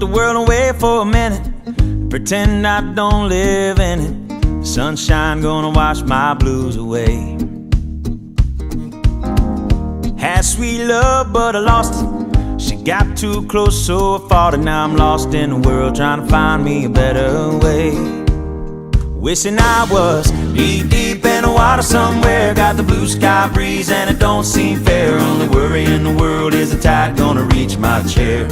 the world away for a minute, pretend I don't live in it. Sunshine gonna wash my blues away. Had sweet love but I lost it. She got too close so I fought it. Now I'm lost in the world trying to find me a better way. Wishing I was deep, deep in the water somewhere. Got the blue sky breeze and it don't seem fair. Only worry in the world is the tide gonna reach my chair.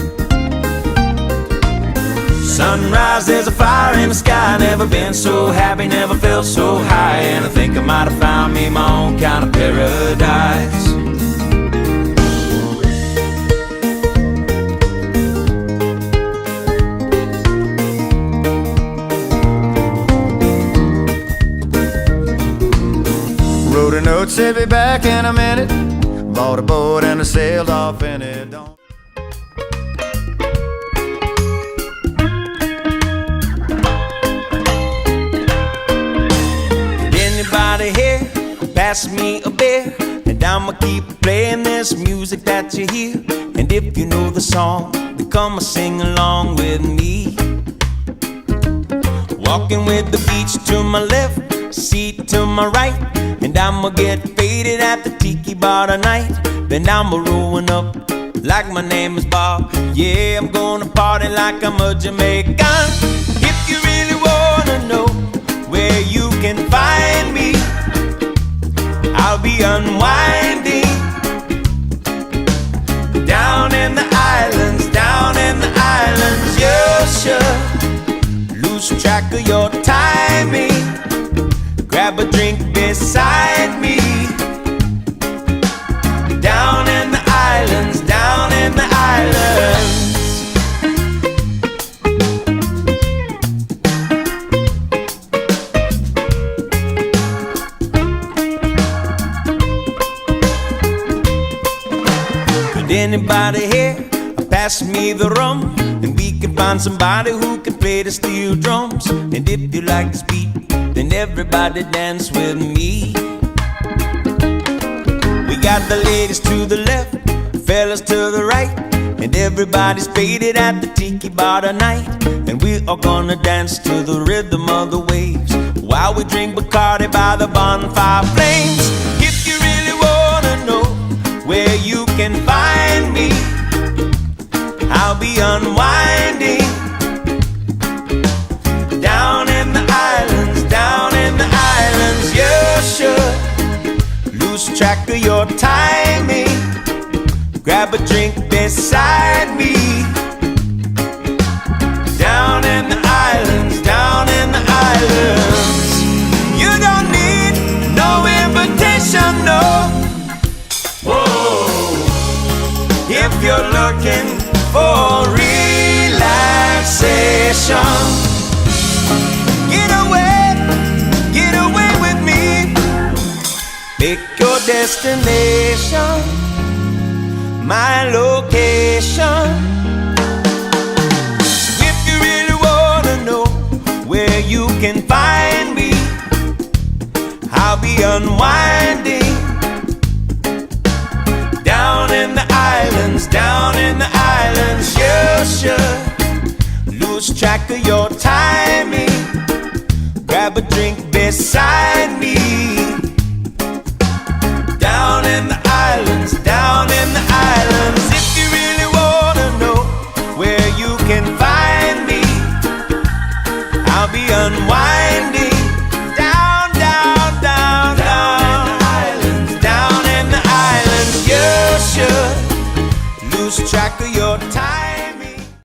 Sunrise, there's a fire in the sky. Never been so happy, never felt so high. And I think I might have found me my own kind of paradise. Wrote a note, said be back in a minute. Bought a boat and I sailed off in it. Anybody here pass me a beer, and I'ma keep playing this music that you hear. And if you know the song, then come and sing along with me. Walking with the beach to my left, seat to my right, and I'ma get faded at the tiki bar tonight. Then I'ma rolling up like my name is Bob. Yeah, I'm gonna party like I'm a Jamaican. If you really wanna know where you can find me, I'll be unwinding down in the islands, down in the islands. You should lose track of your timing. Grab a drink beside me. Down in the islands, down in the islands. Could anybody here pass me the rum? And we can find somebody who can play the steel drums. And if you like this beat, then everybody dance with me. We got the ladies to the left, fellas to the right, and everybody's faded at the tiki bar tonight. And we are gonna dance to the rhythm of the waves while we drink Bacardi by the bonfire flames. If you really wanna know where you can find me, I'll be unwinding down in the islands, down in the islands. You should lose track of your timing. Grab a drink beside me. Down in the islands, down in the islands. You don't need no invitation, no. Whoa. If you're looking for relaxation, get away with me. Pick your destination, my location. If you really wanna know where you can find me, I'll be unwinding down in the islands, down in the islands. You should lose track of your timing. Grab a drink beside me. Down in the islands, down in the islands. If you really wanna know where you can find me, I'll be unwinding